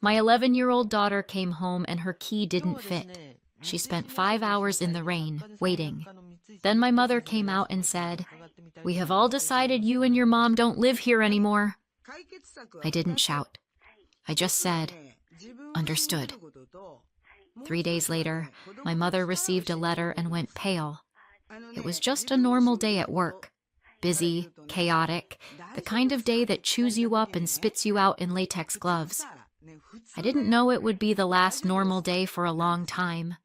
My 11-year-old daughter came home and her key didn't fit. She spent 5 hours in the rain, waiting. Then my mother came out and said, "We have all decided you and your mom don't live here anymore." I didn't shout. I just said, "Understood." 3 days later, my mother received a letter and went pale. It was just a normal day at work. Busy, chaotic, the kind of day that chews you up and spits you out in latex gloves. I didn't know it would be the last normal day for a long time.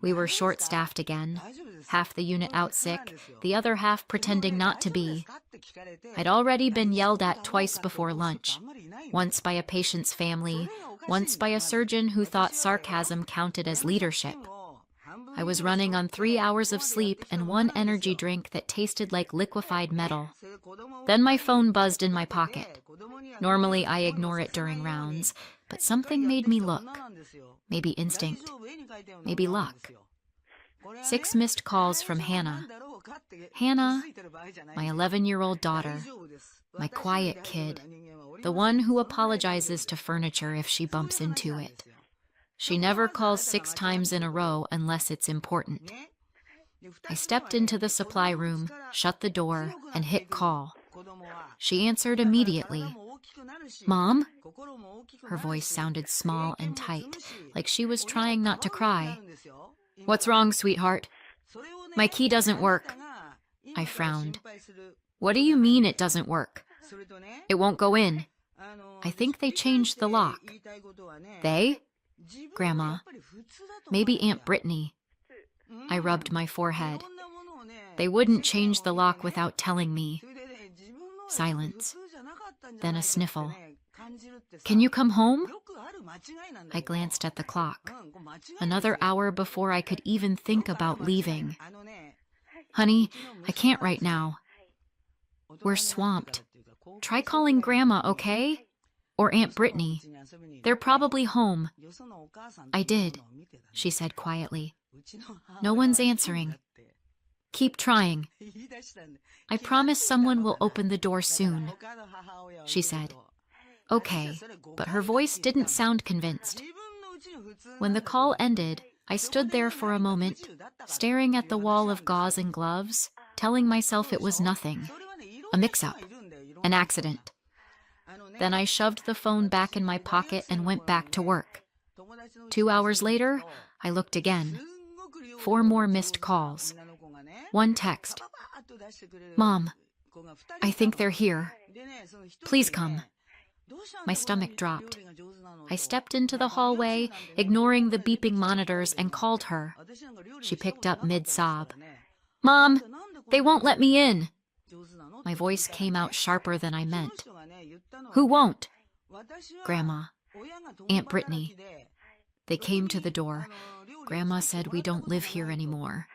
We were short-staffed again, half the unit out sick, the other half pretending not to be. I'd already been yelled at twice before lunch, once by a patient's family, once by a surgeon who thought sarcasm counted as leadership. I was running on 3 hours of sleep and one energy drink that tasted like liquefied metal. Then my phone buzzed in my pocket. Normally I ignore it during rounds, but something made me look. Maybe instinct. Maybe luck. 6 missed calls from Hannah. Hannah, my 11-year-old daughter, my quiet kid, the one who apologizes to furniture if she bumps into it. She never calls 6 times in a row unless it's important. I stepped into the supply room, shut the door, and hit call. She answered immediately. "Mom?" Her voice sounded small and tight, like she was trying not to cry. "What's wrong, sweetheart?" "My key doesn't work." I frowned. "What do you mean it doesn't work?" "It won't go in." "I think they changed the lock." "They?" "Grandma. Maybe Aunt Brittany." I rubbed my forehead. "They wouldn't change the lock without telling me." Silence. Then a sniffle. "Can you come home?" I glanced at the clock. Another hour before I could even think about leaving. "Honey, I can't right now." "We're swamped. Try calling Grandma, okay? Or Aunt Brittany. They're probably home." "I did," she said quietly. "No one's answering." "Keep trying. I promise someone will open the door soon," she said. "Okay," but her voice didn't sound convinced. When the call ended, I stood there for a moment, staring at the wall of gauze and gloves, telling myself it was nothing. A mix-up. An accident. Then I shoved the phone back in my pocket and went back to work. 2 hours later, I looked again. 4 more missed calls. One text. "Mom, I think they're here. Please come." My stomach dropped. I stepped into the hallway, ignoring the beeping monitors, and called her. She picked up mid-sob. "Mom, they won't let me in." My voice came out sharper than I meant. "Who won't?" "Grandma. Aunt Brittany." They came to the door. "Grandma said we don't live here anymore."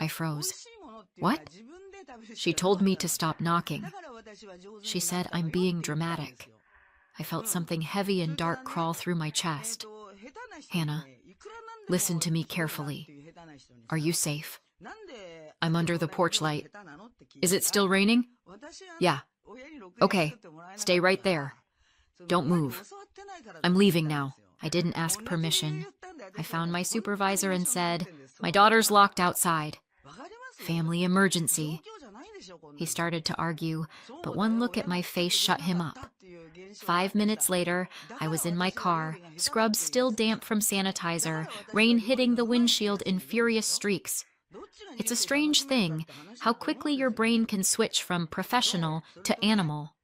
I froze. "What?" "She told me to stop knocking. She said I'm being dramatic." I felt something heavy and dark crawl through my chest. "Hannah, listen to me carefully. Are you safe?" "I'm under the porch light." "Is it still raining?" "Yeah." "Okay, stay right there. Don't move. I'm leaving now." I didn't ask permission. I found my supervisor and said, "My daughter's locked outside. Family emergency." He started to argue, but one look at my face shut him up. 5 minutes later, I was in my car, scrubs still damp from sanitizer, rain hitting the windshield in furious streaks. It's a strange thing, how quickly your brain can switch from professional to animal.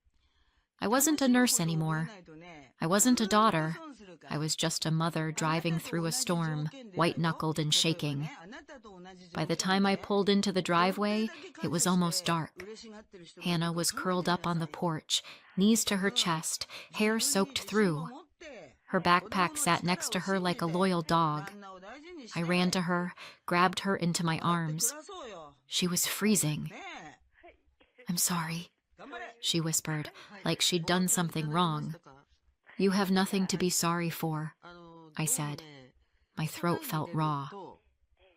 I wasn't a nurse anymore. I wasn't a daughter. I was just a mother driving through a storm, white-knuckled and shaking. By the time I pulled into the driveway, it was almost dark. Hannah was curled up on the porch, knees to her chest, hair soaked through. Her backpack sat next to her like a loyal dog. I ran to her, grabbed her into my arms. She was freezing. "I'm sorry," she whispered, like she'd done something wrong. "You have nothing to be sorry for," I said. My throat felt raw.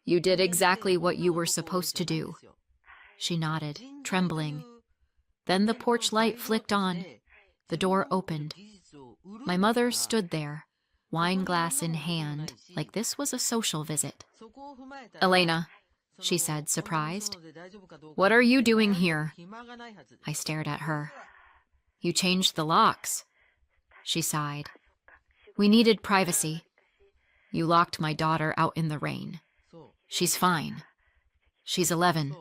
"You did exactly what you were supposed to do." She nodded, trembling. Then the porch light flicked on. The door opened. My mother stood there, wine glass in hand, like this was a social visit. "Elena," she said, surprised. "What are you doing here?" I stared at her. "You changed the locks." She sighed. "We needed privacy. You locked my daughter out in the rain. She's fine. She's 11.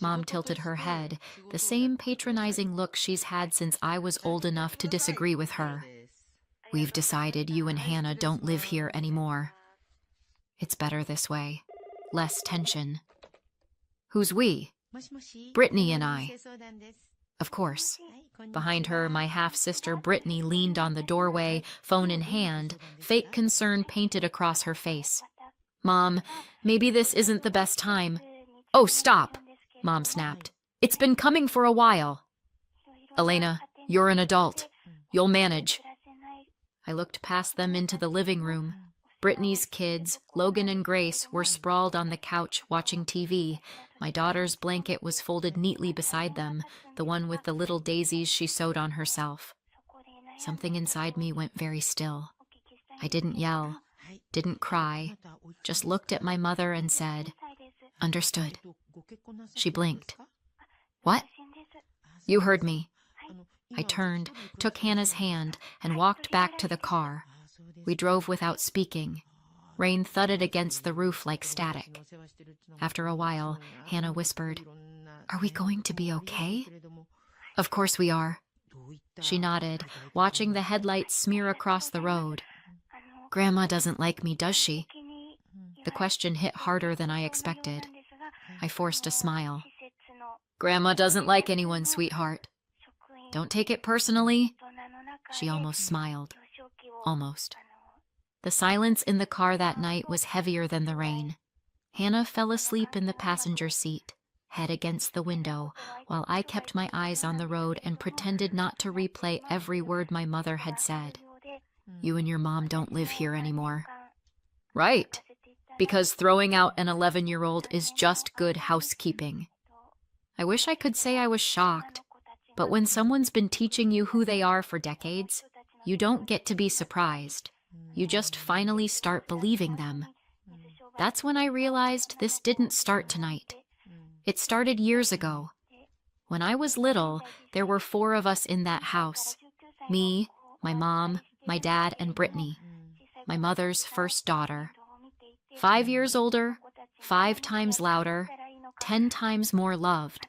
Mom tilted her head, the same patronizing look she's had since I was old enough to disagree with her. "We've decided you and Hannah don't live here anymore. It's better this way. Less tension." "Who's we?" "Brittany and I." Of course. Behind her, my half-sister Brittany leaned on the doorway, phone in hand, fake concern painted across her face. "Mom, maybe this isn't the best time." "Oh, stop!" Mom snapped. "It's been coming for a while." "Elena, you're an adult. You'll manage." I looked past them into the living room. Brittany's kids, Logan and Grace, were sprawled on the couch watching TV. My daughter's blanket was folded neatly beside them, the one with the little daisies she sewed on herself. Something inside me went very still. I didn't yell, didn't cry, just looked at my mother and said, "Understood." She blinked. "What?" "You heard me." I turned, took Hannah's hand, and walked back to the car. We drove without speaking. Rain thudded against the roof like static. After a while, Hannah whispered, "Are we going to be okay?" "Of course we are." She nodded, watching the headlights smear across the road. "Grandma doesn't like me, does she?" The question hit harder than I expected. I forced a smile. "Grandma doesn't like anyone, sweetheart. Don't take it personally." She almost smiled. Almost. The silence in the car that night was heavier than the rain. Hannah fell asleep in the passenger seat, head against the window, while I kept my eyes on the road and pretended not to replay every word my mother had said. "You and your mom don't live here anymore." "Right. Because throwing out an 11-year-old is just good housekeeping." I wish I could say I was shocked, but when someone's been teaching you who they are for decades, you don't get to be surprised. You just finally start believing them. That's when I realized this didn't start tonight. It started years ago. When I was little, there were 4 of us in that house. Me, my mom, my dad, and Brittany, my mother's first daughter. 5 years older, 5 times louder, 10 times more loved.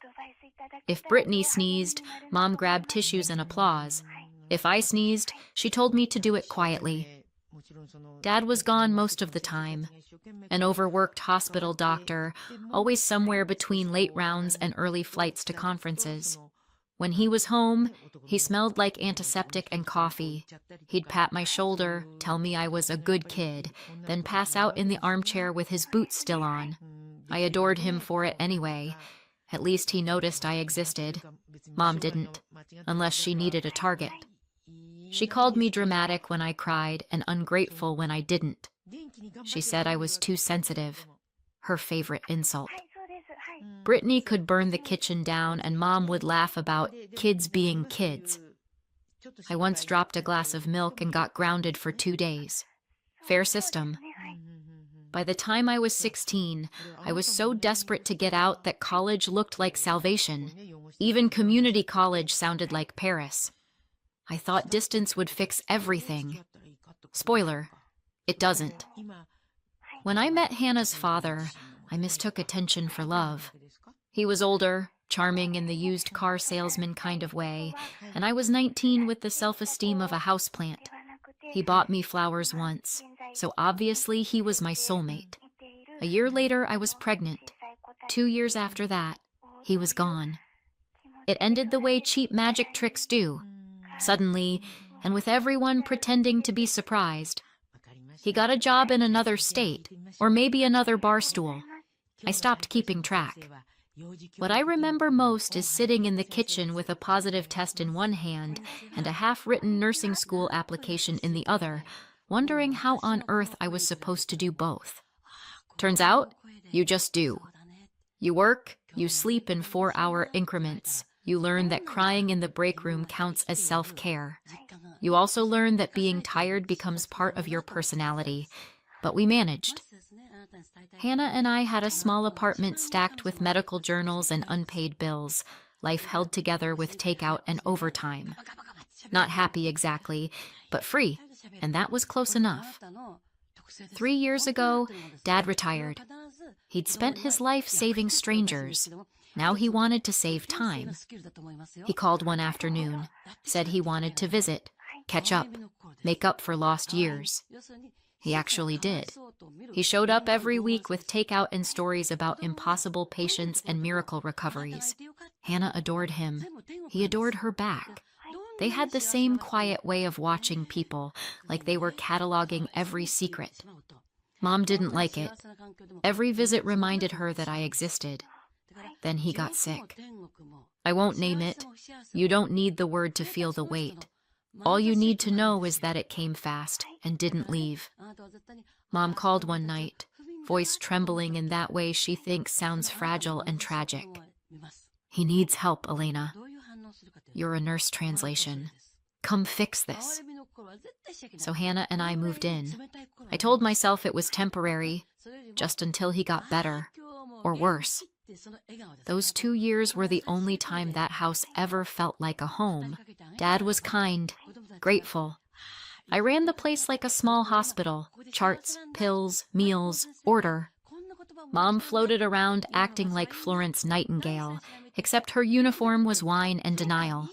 If Brittany sneezed, Mom grabbed tissues and applause. If I sneezed, she told me to do it quietly. Dad was gone most of the time, an overworked hospital doctor, always somewhere between late rounds and early flights to conferences. When he was home, he smelled like antiseptic and coffee. He'd pat my shoulder, tell me I was a good kid, then pass out in the armchair with his boots still on. I adored him for it anyway. At least he noticed I existed. Mom didn't, unless she needed a target. She called me dramatic when I cried and ungrateful when I didn't. She said I was too sensitive. Her favorite insult. Brittany could burn the kitchen down and Mom would laugh about kids being kids. I once dropped a glass of milk and got grounded for 2 days. Fair system. By the time I was 16, I was so desperate to get out that college looked like salvation. Even community college sounded like Paris. I thought distance would fix everything. Spoiler, it doesn't. When I met Hannah's father, I mistook attention for love. He was older, charming in the used car salesman kind of way, and I was 19 with the self-esteem of a houseplant. He bought me flowers once, so obviously he was my soulmate. A year later, I was pregnant. 2 years after that, he was gone. It ended the way cheap magic tricks do. Suddenly, and with everyone pretending to be surprised. He got a job in another state, or maybe another bar stool. I stopped keeping track. What I remember most is sitting in the kitchen with a positive test in one hand and a half-written nursing school application in the other, wondering how on earth I was supposed to do both. Turns out, you just do. You work, you sleep in 4-hour increments. You learn that crying in the break room counts as self-care. You also learn that being tired becomes part of your personality, but we managed. Hannah and I had a small apartment stacked with medical journals and unpaid bills, life held together with takeout and overtime. Not happy exactly, but free, and that was close enough. 3 years ago, Dad retired. He'd spent his life saving strangers. Now he wanted to save time. He called one afternoon, said he wanted to visit, catch up, make up for lost years. He actually did. He showed up every week with takeout and stories about impossible patients and miracle recoveries. Hannah adored him. He adored her back. They had the same quiet way of watching people, like they were cataloging every secret. Mom didn't like it. Every visit reminded her that I existed. Then he got sick. I won't name it. You don't need the word to feel the weight. All you need to know is that it came fast and didn't leave. Mom called one night, voice trembling in that way she thinks sounds fragile and tragic. He needs help, Elena. You're a nurse translation. Come fix this. So Hannah and I moved in. I told myself it was temporary, just until he got better, or worse. Those 2 years were the only time that house ever felt like a home. Dad was kind, grateful. I ran the place like a small hospital. Charts, pills, meals, order. Mom floated around acting like Florence Nightingale, except her uniform was wine and denial.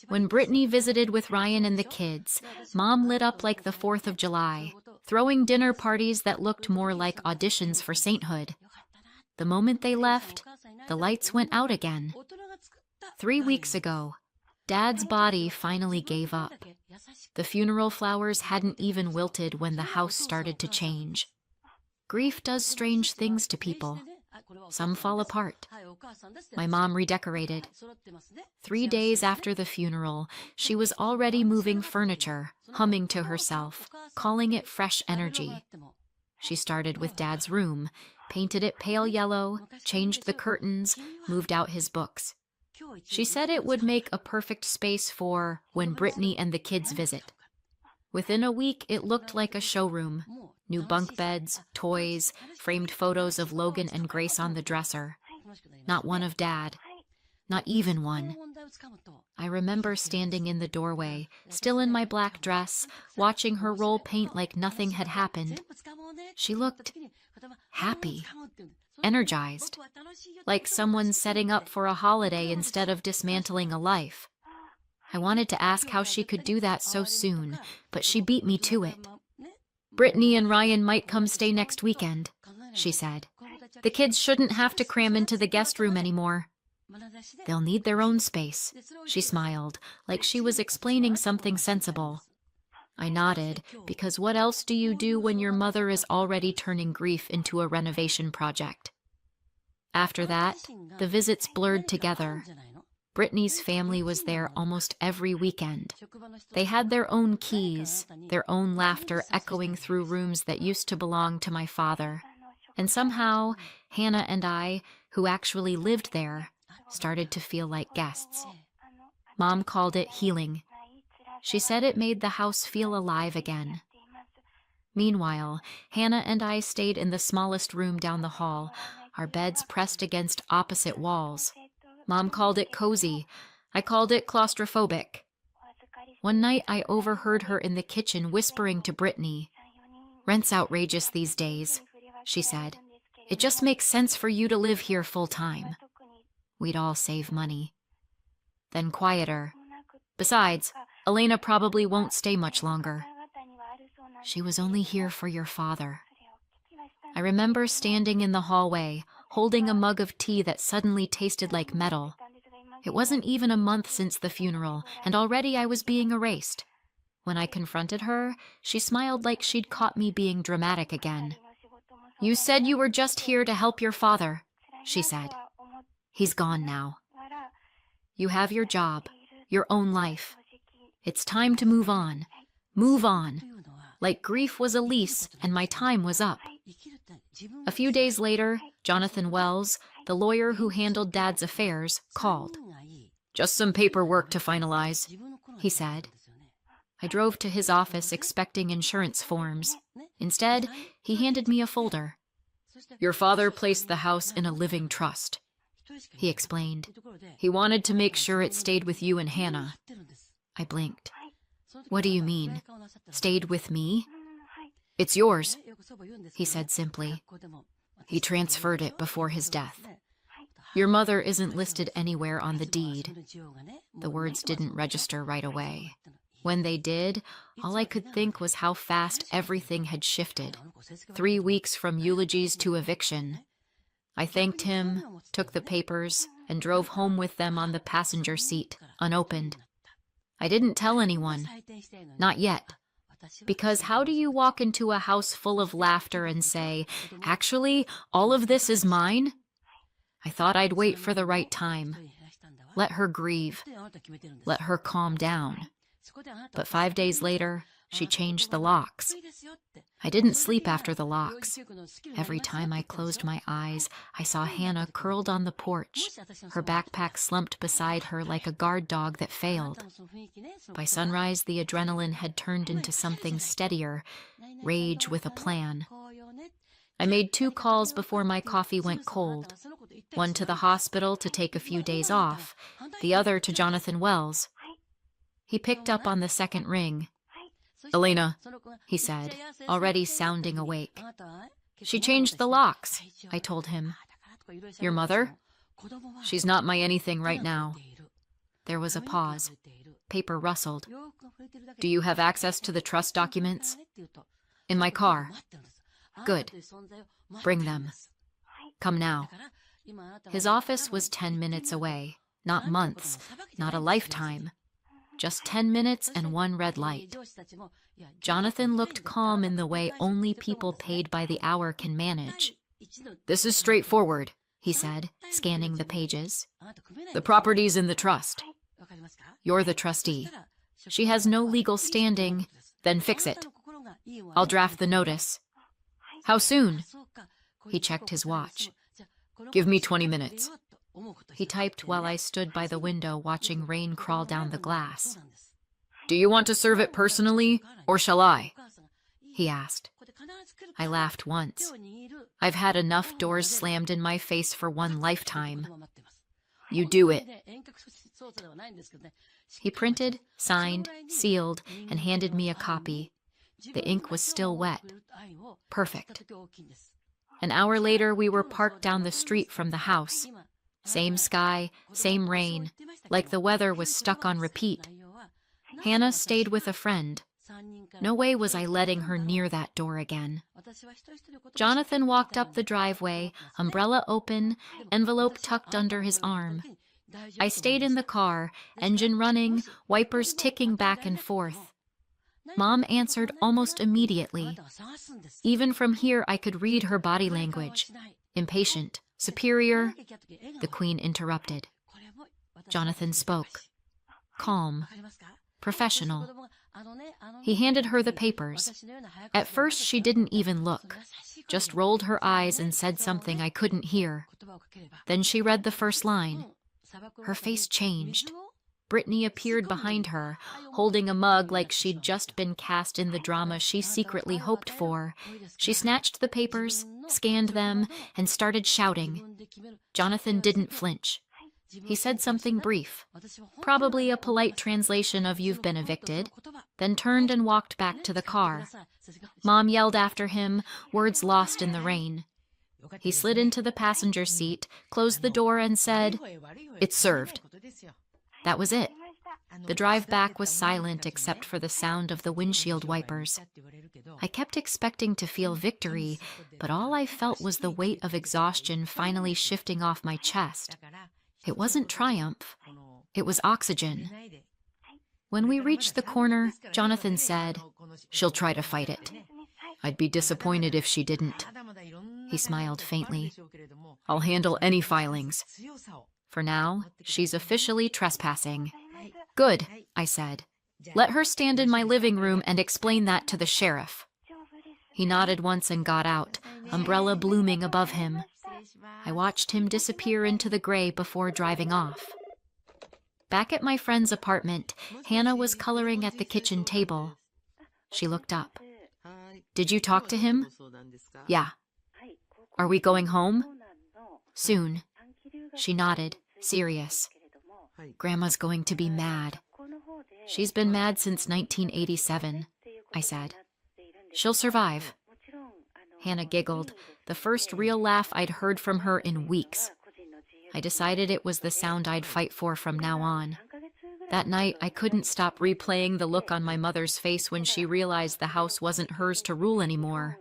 When Brittany visited with Ryan and the kids, Mom lit up like the 4th of July, throwing dinner parties that looked more like auditions for sainthood. The moment they left, the lights went out again. 3 weeks ago, Dad's body finally gave up. The funeral flowers hadn't even wilted when the house started to change. Grief does strange things to people. Some fall apart. My mom redecorated. 3 days after the funeral, she was already moving furniture, humming to herself, calling it fresh energy. She started with Dad's room, painted it pale yellow, changed the curtains, moved out his books. She said it would make a perfect space for when Brittany and the kids visit. Within a week, it looked like a showroom. New bunk beds, toys, framed photos of Logan and Grace on the dresser. Not one of Dad. Not even one. I remember standing in the doorway, still in my black dress, watching her roll paint like nothing had happened. She looked happy, energized, like someone setting up for a holiday instead of dismantling a life. I wanted to ask how she could do that so soon, but she beat me to it. Brittany and Ryan might come stay next weekend, she said. The kids shouldn't have to cram into the guest room anymore. They'll need their own space, she smiled, like she was explaining something sensible. I nodded, because what else do you do when your mother is already turning grief into a renovation project? After that, the visits blurred together. Brittany's family was there almost every weekend. They had their own keys, their own laughter echoing through rooms that used to belong to my father. And somehow, Hannah and I, who actually lived there, started to feel like guests. Mom called it healing. She said it made the house feel alive again. Meanwhile, Hannah and I stayed in the smallest room down the hall, our beds pressed against opposite walls. Mom called it cozy. I called it claustrophobic. One night I overheard her in the kitchen whispering to Brittany. "Rent's outrageous these days," she said. "It just makes sense for you to live here full time. We'd all save money." Then quieter. "Besides, Elena probably won't stay much longer. She was only here for your father." I remember standing in the hallway, holding a mug of tea that suddenly tasted like metal. It wasn't even a month since the funeral, and already I was being erased. When I confronted her, she smiled like she'd caught me being dramatic again. "You said you were just here to help your father," she said. "He's gone now. You have your job, your own life. It's time to move on. Move on. Like grief was a lease and my time was up." A few days later, Jonathan Wells, the lawyer who handled Dad's affairs, called. "Just some paperwork to finalize," he said. I drove to his office expecting insurance forms. Instead, he handed me a folder. Your father placed the house in a living trust, he explained. He wanted to make sure it stayed with you and Hannah. I blinked. What do you mean? Stayed with me? It's yours, he said simply. He transferred it before his death. Your mother isn't listed anywhere on the deed. The words didn't register right away. When they did, all I could think was how fast everything had shifted. 3 weeks from eulogies to eviction. I thanked him, took the papers, and drove home with them on the passenger seat, unopened. I didn't tell anyone. Not yet. Because how do you walk into a house full of laughter and say, actually, all of this is mine? I thought I'd wait for the right time. Let her grieve. Let her calm down. But 5 days later, she changed the locks. I didn't sleep after the locks. Every time I closed my eyes, I saw Hannah curled on the porch, her backpack slumped beside her like a guard dog that failed. By sunrise, the adrenaline had turned into something steadier, rage with a plan. I made 2 calls before my coffee went cold. One to the hospital to take a few days off, the other to Jonathan Wells. He picked up on the second ring. Elena, he said, already sounding awake. She changed the locks, I told him. Your mother? She's not my anything right now. There was a pause. Paper rustled. Do you have access to the trust documents? In my car. Good. Bring them. Come now. His office was 10 minutes away. Not months, not a lifetime. Just 10 minutes and 1 red light. Jonathan looked calm in the way only people paid by the hour can manage. This is straightforward, he said, scanning the pages. The property's in the trust. You're the trustee. She has no legal standing. Then fix it. I'll draft the notice. How soon? He checked his watch. Give me 20 minutes. He typed while I stood by the window watching rain crawl down the glass. Do you want to serve it personally, or shall I? He asked. I laughed once. I've had enough doors slammed in my face for 1 lifetime. You do it. He printed, signed, sealed, and handed me a copy. The ink was still wet. Perfect. An hour later, we were parked down the street from the house. Same sky, same rain, like the weather was stuck on repeat. Hannah stayed with a friend. No way was I letting her near that door again. Jonathan walked up the driveway, umbrella open, envelope tucked under his arm. I stayed in the car, engine running, wipers ticking back and forth. Mom answered almost immediately. Even from here, I could read her body language. Impatient. Superior, the Queen interrupted. Jonathan spoke. Calm. Professional. He handed her the papers. At first, she didn't even look, just rolled her eyes and said something I couldn't hear. Then she read the first line. Her face changed. Brittany appeared behind her, holding a mug like she'd just been cast in the drama she secretly hoped for. She snatched the papers, scanned them, and started shouting. Jonathan didn't flinch. He said something brief, probably a polite translation of "you've been evicted," then turned and walked back to the car. Mom yelled after him, words lost in the rain. He slid into the passenger seat, closed the door, and said, "It's served." That was it. The drive back was silent except for the sound of the windshield wipers. I kept expecting to feel victory, but all I felt was the weight of exhaustion finally shifting off my chest. It wasn't triumph. It was oxygen. When we reached the corner, Jonathan said, "She'll try to fight it. I'd be disappointed if she didn't." He smiled faintly. "I'll handle any filings. For now, she's officially trespassing." "Good," I said. "Let her stand in my living room and explain that to the sheriff." He nodded once and got out, umbrella blooming above him. I watched him disappear into the gray before driving off. Back at my friend's apartment, Hannah was coloring at the kitchen table. She looked up. Did you talk to him? Yeah. Are we going home? Soon. She nodded, serious. Grandma's going to be mad. She's been mad since 1987, I said. She'll survive. Hannah giggled, the first real laugh I'd heard from her in weeks. I decided it was the sound I'd fight for from now on. That night, I couldn't stop replaying the look on my mother's face when she realized the house wasn't hers to rule anymore.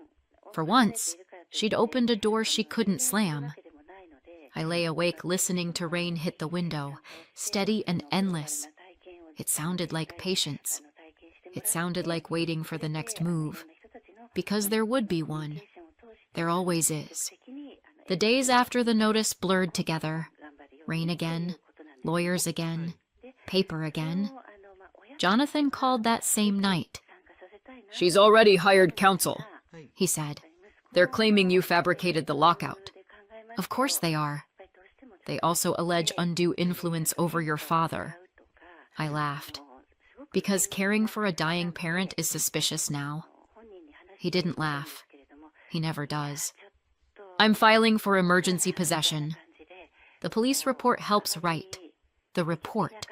For once, she'd opened a door she couldn't slam. I lay awake listening to rain hit the window, steady and endless. It sounded like patience. It sounded like waiting for the next move. Because there would be one. There always is. The days after the notice blurred together. Rain again, lawyers again, paper again. Jonathan called that same night. She's already hired counsel, he said. They're claiming you fabricated the lockout. Of course they are. They also allege undue influence over your father. I laughed. Because caring for a dying parent is suspicious now. He didn't laugh. He never does. I'm filing for emergency possession. The police report helps write. The report.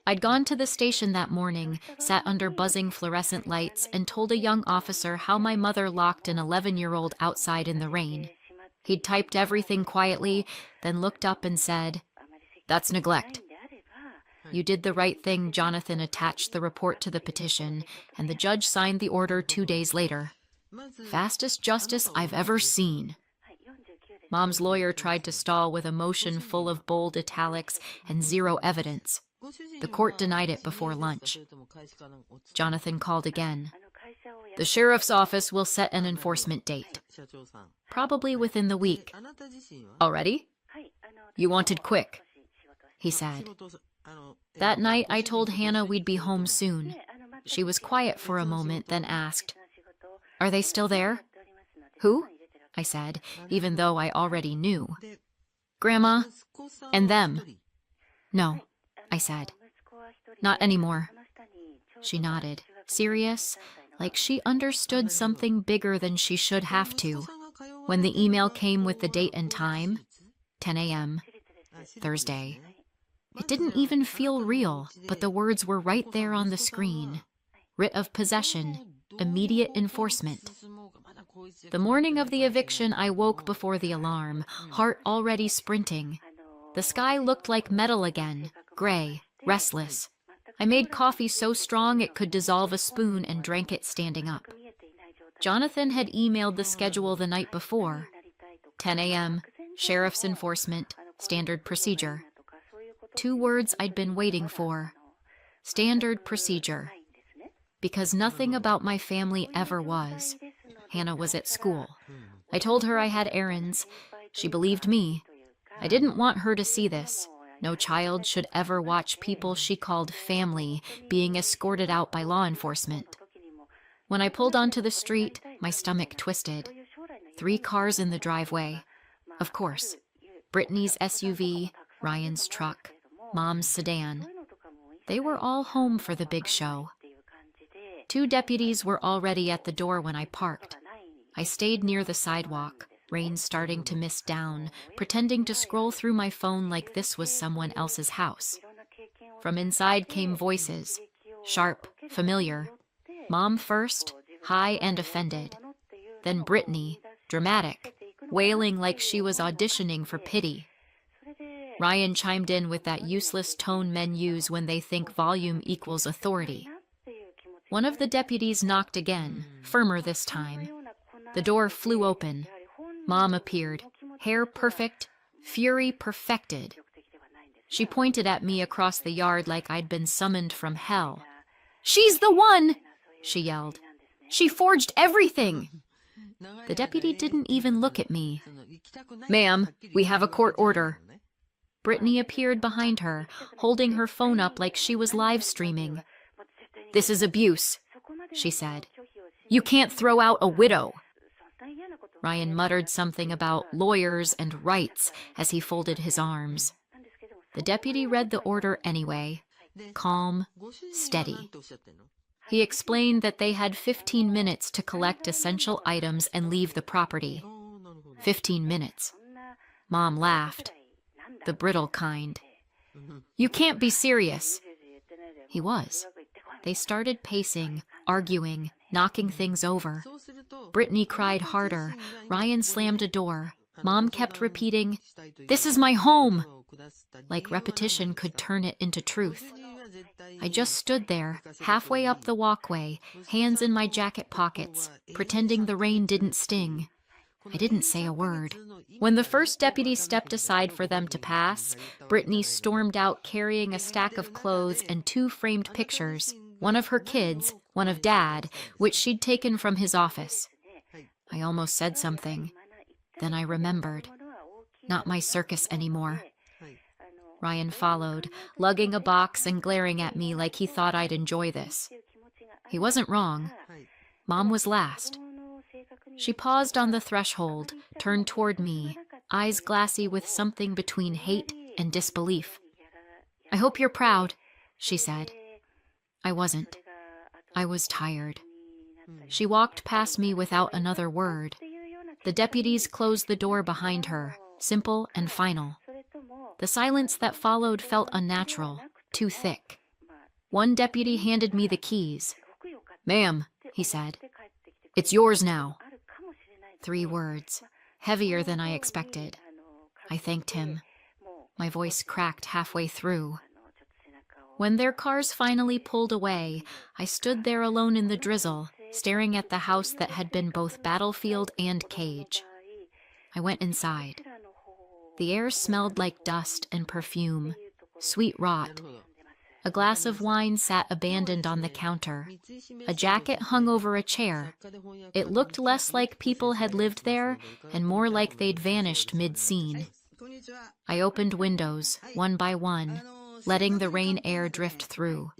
I'd gone to the station that morning, sat under buzzing fluorescent lights, and told a young officer how my mother locked an 11-year-old outside in the rain. He'd typed everything quietly, then looked up and said, "That's neglect." You did the right thing. Jonathan attached the report to the petition, and the judge signed the order 2 days later. Fastest justice I've ever seen. Mom's lawyer tried to stall with a motion full of bold italics and zero evidence. The court denied it before lunch. Jonathan called again. The sheriff's office will set an enforcement date. Probably within the week. Already? You wanted quick, he said. That night, I told Hannah we'd be home soon. She was quiet for a moment, then asked, "Are they still there?" "Who?" I said, even though I already knew. "Grandma and them." "No," I said. "Not anymore." She nodded, serious, like she understood something bigger than she should have to. When the email came with the date and time, 10 a.m., Thursday. It didn't even feel real, but the words were right there on the screen. Writ of possession, immediate enforcement. The morning of the eviction, I woke before the alarm, heart already sprinting. The sky looked like metal again, gray, restless. I made coffee so strong it could dissolve a spoon and drank it standing up. Jonathan had emailed the schedule the night before. 10 a.m., sheriff's enforcement, standard procedure. 2 words I'd been waiting for. Standard procedure. Because nothing about my family ever was. Hannah was at school. I told her I had errands. She believed me. I didn't want her to see this. No child should ever watch people she called family being escorted out by law enforcement. When I pulled onto the street, my stomach twisted. 3 cars in the driveway. Of course. Brittany's SUV, Ryan's truck, Mom's sedan. They were all home for the big show. 2 deputies were already at the door when I parked. I stayed near the sidewalk, rain starting to mist down, pretending to scroll through my phone like this was someone else's house. From inside came voices, sharp, familiar. Mom first, high and offended. Then Brittany, dramatic, wailing like she was auditioning for pity. Ryan chimed in with that useless tone men use when they think volume equals authority. One of the deputies knocked again, firmer this time. The door flew open. Mom appeared, hair perfect, fury perfected. She pointed at me across the yard like I'd been summoned from hell. "She's the one!" she yelled. "She forged everything!" The deputy didn't even look at me. "Ma'am, we have a court order." Brittany appeared behind her, holding her phone up like she was live streaming. "This is abuse," she said. "You can't throw out a widow." Ryan muttered something about lawyers and rights as he folded his arms. The deputy read the order anyway, calm, steady. He explained that they had 15 minutes to collect essential items and leave the property. 15 minutes. Mom laughed, the brittle kind. You can't be serious. He was. They started pacing, arguing, knocking things over. Brittany cried harder. Ryan slammed a door. Mom kept repeating, "This is my home!" Like repetition could turn it into truth. I just stood there, halfway up the walkway, hands in my jacket pockets, pretending the rain didn't sting. I didn't say a word. When the first deputy stepped aside for them to pass, Brittany stormed out carrying a stack of clothes and 2 framed pictures, one of her kids, one of Dad, which she'd taken from his office. I almost said something. Then I remembered. Not my circus anymore. Ryan followed, lugging a box and glaring at me like he thought I'd enjoy this. He wasn't wrong. Mom was last. She paused on the threshold, turned toward me, eyes glassy with something between hate and disbelief. "I hope you're proud," she said. I wasn't. I was tired. She walked past me without another word. The deputies closed the door behind her, simple and final. The silence that followed felt unnatural, too thick. One deputy handed me the keys. "Ma'am," he said, "it's yours now." 3 words, heavier than I expected. I thanked him. My voice cracked halfway through. When their cars finally pulled away, I stood there alone in the drizzle, staring at the house that had been both battlefield and cage. I went inside. The air smelled like dust and perfume, sweet rot. A glass of wine sat abandoned on the counter. A jacket hung over a chair. It looked less like people had lived there and more like they'd vanished mid-scene. I opened windows, one by one, letting the rain air drift through.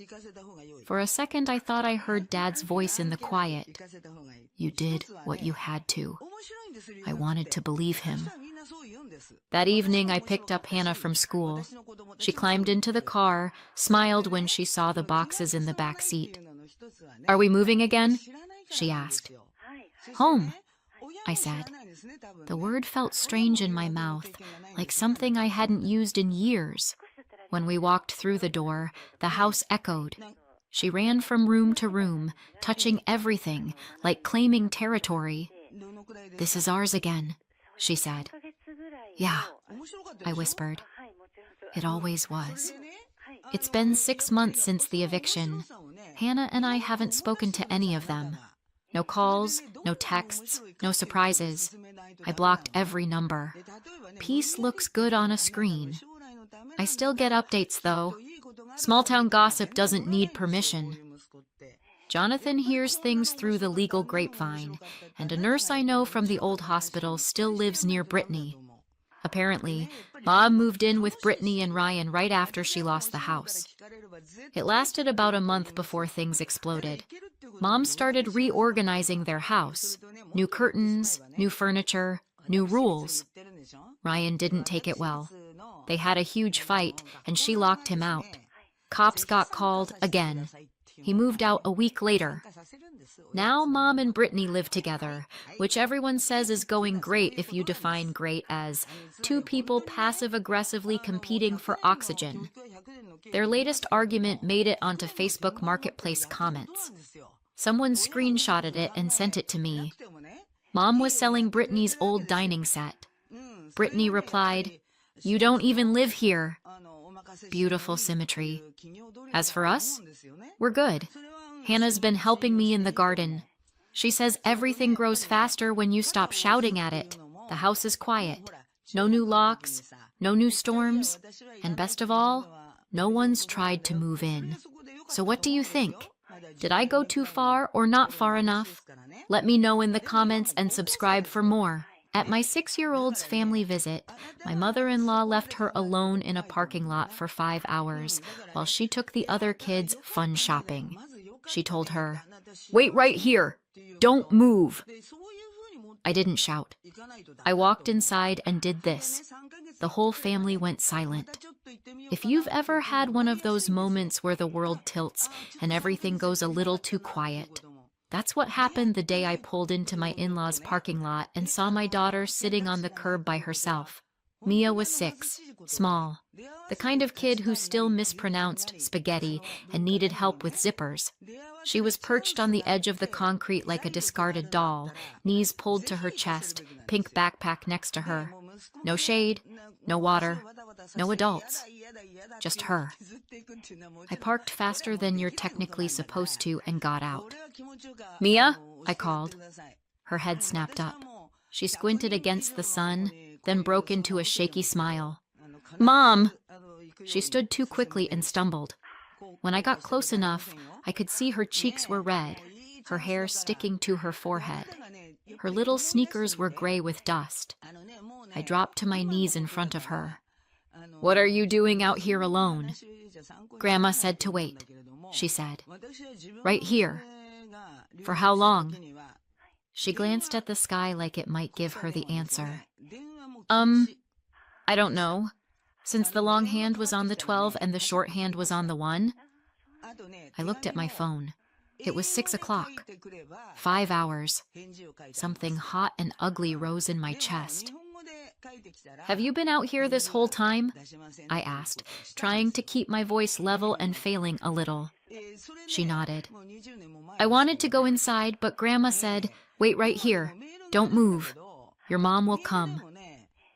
For a second I thought I heard Dad's voice in the quiet. "You did what you had to." I wanted to believe him. That evening I picked up Hannah from school. She climbed into the car, smiled when she saw the boxes in the back seat. "Are we moving again?" she asked. "Home," I said. The word felt strange in my mouth, like something I hadn't used in years. When we walked through the door, the house echoed. She ran from room to room, touching everything, like claiming territory. "This is ours again," she said. "Yeah," I whispered. It always was. It's been 6 months since the eviction. Hannah and I haven't spoken to any of them. No calls, no texts, no surprises. I blocked every number. Peace looks good on a screen. I still get updates, though. Small-town gossip doesn't need permission. Jonathan hears things through the legal grapevine, and a nurse I know from the old hospital still lives near Brittany. Apparently, Mom moved in with Brittany and Ryan right after she lost the house. It lasted about a month before things exploded. Mom started reorganizing their house. New curtains, new furniture, new rules. Ryan didn't take it well. They had a huge fight, and she locked him out. Cops got called again. He moved out a week later. Now Mom and Brittany live together, which everyone says is going great if you define great as 2 people passive-aggressively competing for oxygen. Their latest argument made it onto Facebook Marketplace comments. Someone screenshotted it and sent it to me. Mom was selling Brittany's old dining set. Brittany replied, "You don't even live here." Beautiful symmetry. As for us, we're good. Hannah's been helping me in the garden. She says everything grows faster when you stop shouting at it. The house is quiet. No new locks, no new storms, and best of all, no one's tried to move in. So what do you think? Did I go too far or not far enough? Let me know in the comments and subscribe for more. At my 6-year-old's family visit, my mother-in-law left her alone in a parking lot for 5 hours while she took the other kids fun shopping. She told her, "Wait right here. Don't move." I didn't shout. I walked inside and did this. The whole family went silent. If you've ever had one of those moments where the world tilts and everything goes a little too quiet, that's what happened the day I pulled into my in-laws' parking lot and saw my daughter sitting on the curb by herself. Mia was 6, small, the kind of kid who still mispronounced spaghetti and needed help with zippers. She was perched on the edge of the concrete like a discarded doll, knees pulled to her chest, pink backpack next to her. No shade, no water, no adults, just her. I parked faster than you're technically supposed to and got out. "Mia?" I called. Her head snapped up. She squinted against the sun, then broke into a shaky smile. "Mom!" She stood too quickly and stumbled. When I got close enough, I could see her cheeks were red, her hair sticking to her forehead. Her little sneakers were gray with dust. I dropped to my knees in front of her. "What are you doing out here alone?" "Grandma said to wait," she said. "Right here." "For how long?" She glanced at the sky like it might give her the answer. I don't know. Since the long hand was on the 12 and the short hand was on the 1. I looked at my phone. It was 6 o'clock. 5 hours. Something hot and ugly rose in my chest. "Have you been out here this whole time?" I asked, trying to keep my voice level and failing a little. She nodded. "I wanted to go inside, but Grandma said, 'Wait right here. Don't move. Your mom will come.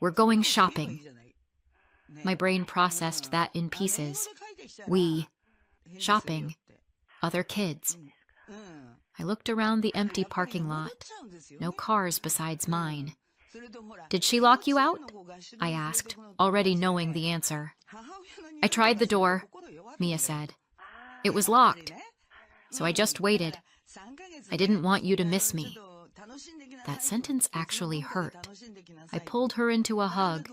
We're going shopping.'" My brain processed that in pieces. Shopping, other kids. I looked around the empty parking lot. No cars besides mine. "Did she lock you out?" I asked, already knowing the answer. "I tried the door," Mia said. "It was locked, so I just waited. I didn't want you to miss me." That sentence actually hurt. I pulled her into a hug.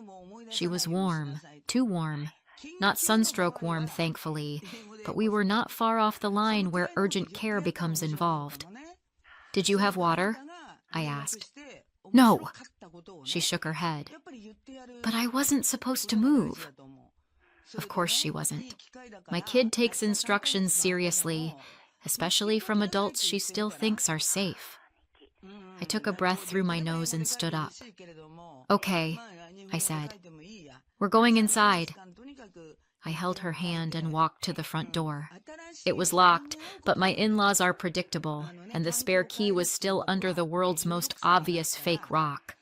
She was warm, too warm. Not sunstroke warm, thankfully, but we were not far off the line where urgent care becomes involved. "Did you have water?" I asked. "No." She shook her head. "But I wasn't supposed to move." Of course she wasn't. My kid takes instructions seriously, especially from adults she still thinks are safe. I took a breath through my nose and stood up. "Okay," I said. "We're going inside." I held her hand and walked to the front door. It was locked, but my in-laws are predictable, and the spare key was still under the world's most obvious fake rock.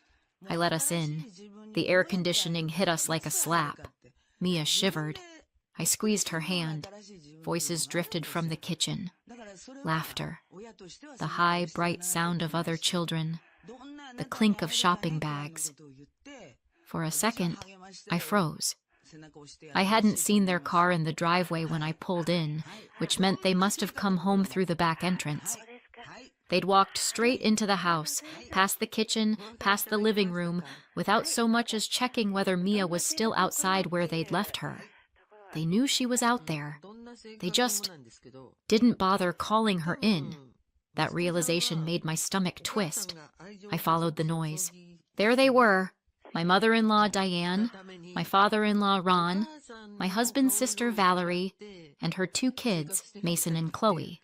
I let us in. The air conditioning hit us like a slap. Mia shivered. I squeezed her hand. Voices drifted from the kitchen. Laughter. The high, bright sound of other children. The clink of shopping bags. For a second, I froze. I hadn't seen their car in the driveway when I pulled in, which meant they must have come home through the back entrance. They'd walked straight into the house, past the kitchen, past the living room, without so much as checking whether Mia was still outside where they'd left her. They knew she was out there. They just didn't bother calling her in. That realization made my stomach twist. I followed the noise. There they were. My mother-in-law, Diane, my father-in-law, Ron, my husband's sister, Valerie, and her 2 kids, Mason and Chloe.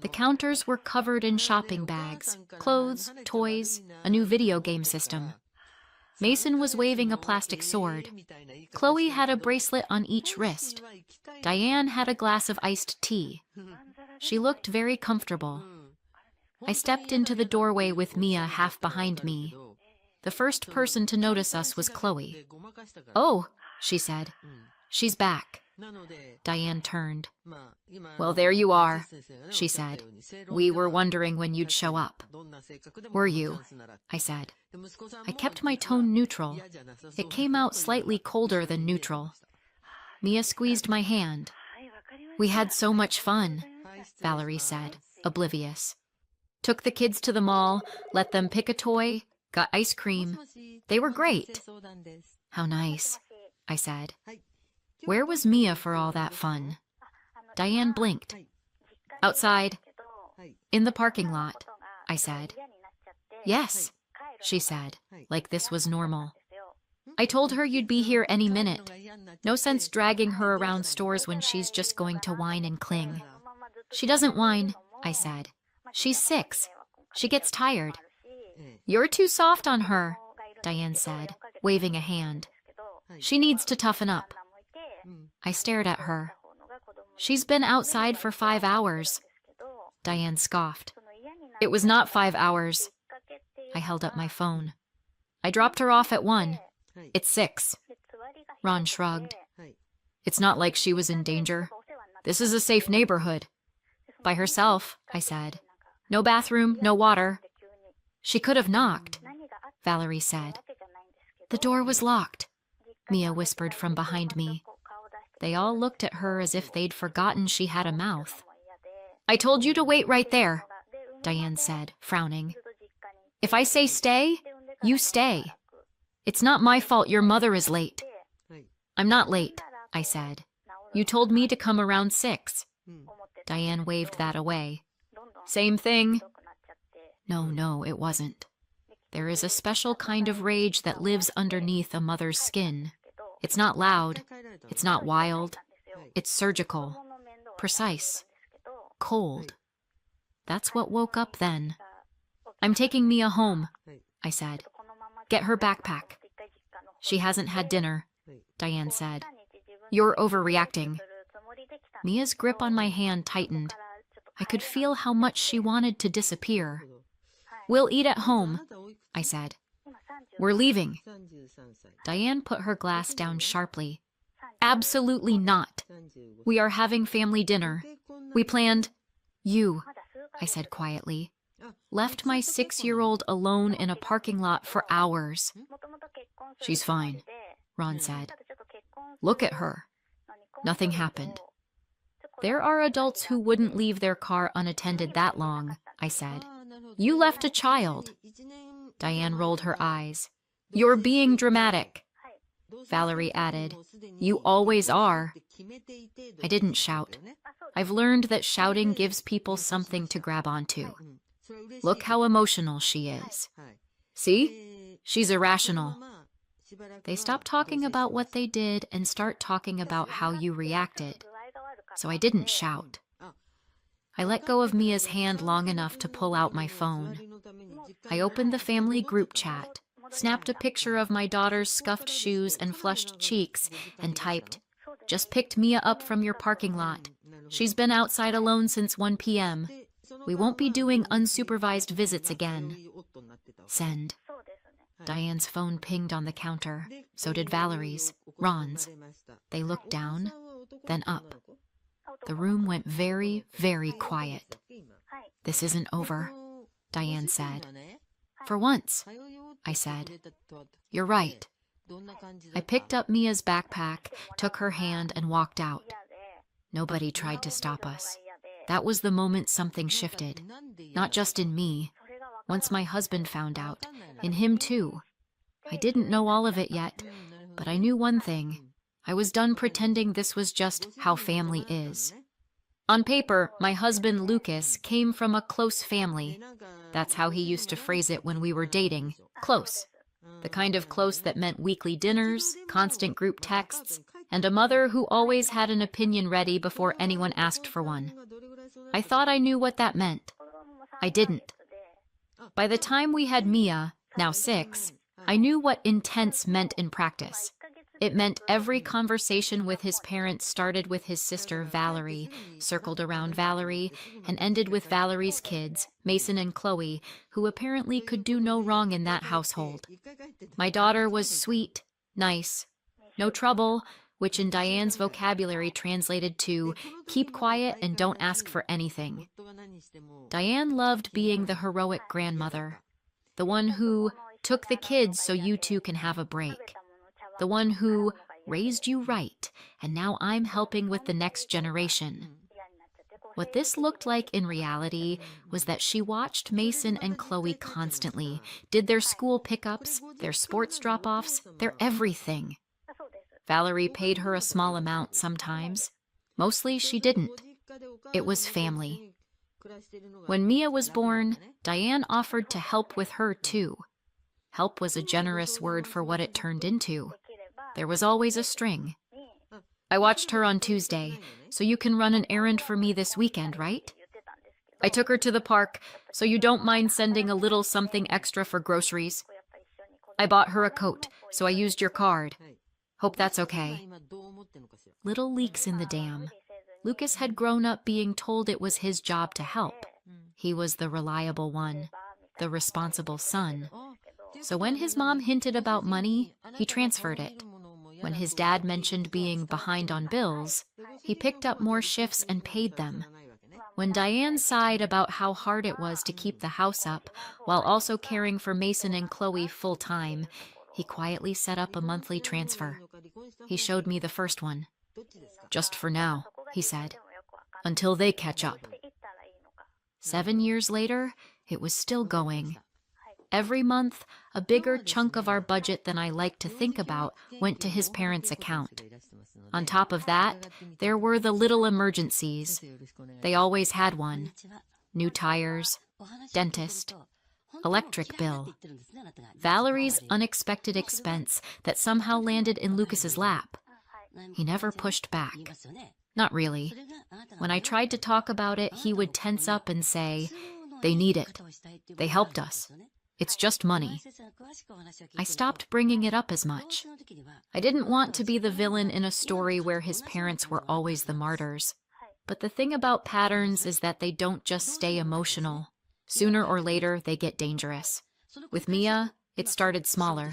The counters were covered in shopping bags, clothes, toys, a new video game system. Mason was waving a plastic sword. Chloe had a bracelet on each wrist. Diane had a glass of iced tea. She looked very comfortable. I stepped into the doorway with Mia half behind me. The first person to notice us was Chloe. "Oh," she said. "She's back." Diane turned. "Well, there you are," she said. "We were wondering when you'd show up." "Were you?" I said. I kept my tone neutral. It came out slightly colder than neutral. Mia squeezed my hand. "We had so much fun," Valerie said, oblivious. "Took the kids to the mall, let them pick a toy, got ice cream. They were great." "How nice," I said. Where was Mia for all that fun? Diane blinked. "Outside. In the parking lot," I said. "Yes," she said, like this was normal. I told her you'd be here any minute. No sense dragging her around stores when she's just going to whine and cling. She doesn't whine, I said. She's 6. She gets tired. You're too soft on her, Diane said, waving a hand. She needs to toughen up. I stared at her. She's been outside for 5 hours. Diane scoffed. It was not 5 hours. I held up my phone. I dropped her off at 1. It's 6. Ron shrugged. It's not like she was in danger. This is a safe neighborhood. By herself, I said. No bathroom, no water. She could have knocked, Valerie said. The door was locked, Mia whispered from behind me. They all looked at her as if they'd forgotten she had a mouth. I told you to wait right there, Diane said, frowning. If I say stay, you stay. It's not my fault your mother is late. I'm not late, I said. You told me to come around 6. Diane waved that away. Same thing. No, it wasn't. There is a special kind of rage that lives underneath a mother's skin. It's not loud. It's not wild. It's surgical. Precise. Cold. That's what woke up then. I'm taking Mia home, I said. Get her backpack. She hasn't had dinner, Diane said. You're overreacting. Mia's grip on my hand tightened. I could feel how much she wanted to disappear. We'll eat at home, I said. We're leaving. Diane put her glass down sharply. Absolutely not. We are having family dinner. We planned... You, I said quietly, left my 6-year-old alone in a parking lot for hours. She's fine, Ron said. Look at her. Nothing happened. There are adults who wouldn't leave their car unattended that long, I said. You left a child. Diane rolled her eyes. You're being dramatic. Valerie added, You always are. I didn't shout. I've learned that shouting gives people something to grab onto. Look how emotional she is. See? She's irrational. They stop talking about what they did and start talking about how you reacted. So I didn't shout. I let go of Mia's hand long enough to pull out my phone. I opened the family group chat, snapped a picture of my daughter's scuffed shoes and flushed cheeks, and typed, Just picked Mia up from your parking lot. She's been outside alone since 1 p.m. We won't be doing unsupervised visits again. Send. Diane's phone pinged on the counter. So did Valerie's, Ron's. They looked down, then up. The room went very, very quiet. This isn't over, Diane said. For once, I said. You're right. I picked up Mia's backpack, took her hand, and walked out. Nobody tried to stop us. That was the moment something shifted. Not just in me. Once my husband found out, in him too. I didn't know all of it yet, but I knew one thing. I was done pretending this was just how family is. On paper, my husband Lucas came from a close family. That's how he used to phrase it when we were dating. Close. The kind of close that meant weekly dinners, constant group texts, and a mother who always had an opinion ready before anyone asked for one. I thought I knew what that meant. I didn't. By the time we had Mia, now 6, I knew what intense meant in practice. It meant every conversation with his parents started with his sister Valerie, circled around Valerie, and ended with Valerie's kids, Mason and Chloe, who apparently could do no wrong in that household. My daughter was sweet, nice, no trouble, which in Diane's vocabulary translated to, keep quiet and don't ask for anything. Diane loved being the heroic grandmother, the one who took the kids so you two can have a break, the one who raised you right, and now I'm helping with the next generation. What this looked like in reality was that she watched Mason and Chloe constantly, did their school pickups, their sports drop-offs, their everything. Valerie paid her a small amount sometimes. Mostly she didn't. It was family. When Mia was born, Diane offered to help with her too. Help was a generous word for what it turned into. There was always a string. I watched her on Tuesday, so you can run an errand for me this weekend, right? I took her to the park, so you don't mind sending a little something extra for groceries? I bought her a coat, so I used your card. Hope that's okay. Little leaks in the dam. Lucas had grown up being told it was his job to help. He was the reliable one, the responsible son. So when his mom hinted about money, he transferred it. When his dad mentioned being behind on bills, he picked up more shifts and paid them. When Diane sighed about how hard it was to keep the house up while also caring for Mason and Chloe full-time, he quietly set up a monthly transfer. He showed me the first one. Just for now, he said, until they catch up. 7 years later, it was still going. Every month, a bigger chunk of our budget than I like to think about went to his parents' account. On top of that, there were the little emergencies. They always had one. New tires, dentist, electric bill. Valerie's unexpected expense that somehow landed in Lucas's lap. He never pushed back. Not really. When I tried to talk about it, he would tense up and say, "They need it. They helped us. It's just money." I stopped bringing it up as much. I didn't want to be the villain in a story where his parents were always the martyrs. But the thing about patterns is that they don't just stay emotional. Sooner or later, they get dangerous. With Mia, it started smaller.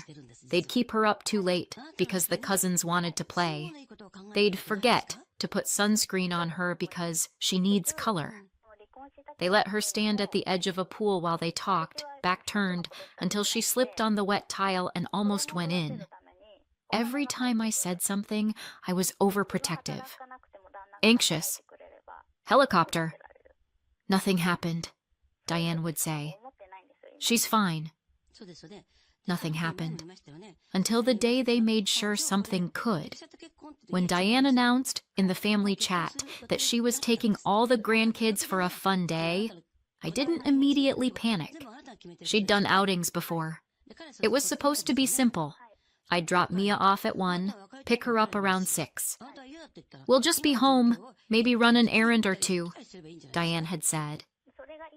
They'd keep her up too late because the cousins wanted to play. They'd forget to put sunscreen on her because she needs color. They let her stand at the edge of a pool while they talked, back turned, until she slipped on the wet tile and almost went in. Every time I said something, I was overprotective. Anxious. Helicopter. Nothing happened, Diane would say. She's fine. Nothing happened. Until the day they made sure something could. When Diane announced in the family chat that she was taking all the grandkids for a fun day, I didn't immediately panic. She'd done outings before. It was supposed to be simple. I'd drop Mia off at 1, pick her up around 6. We'll just be home, maybe run an errand or 2, Diane had said.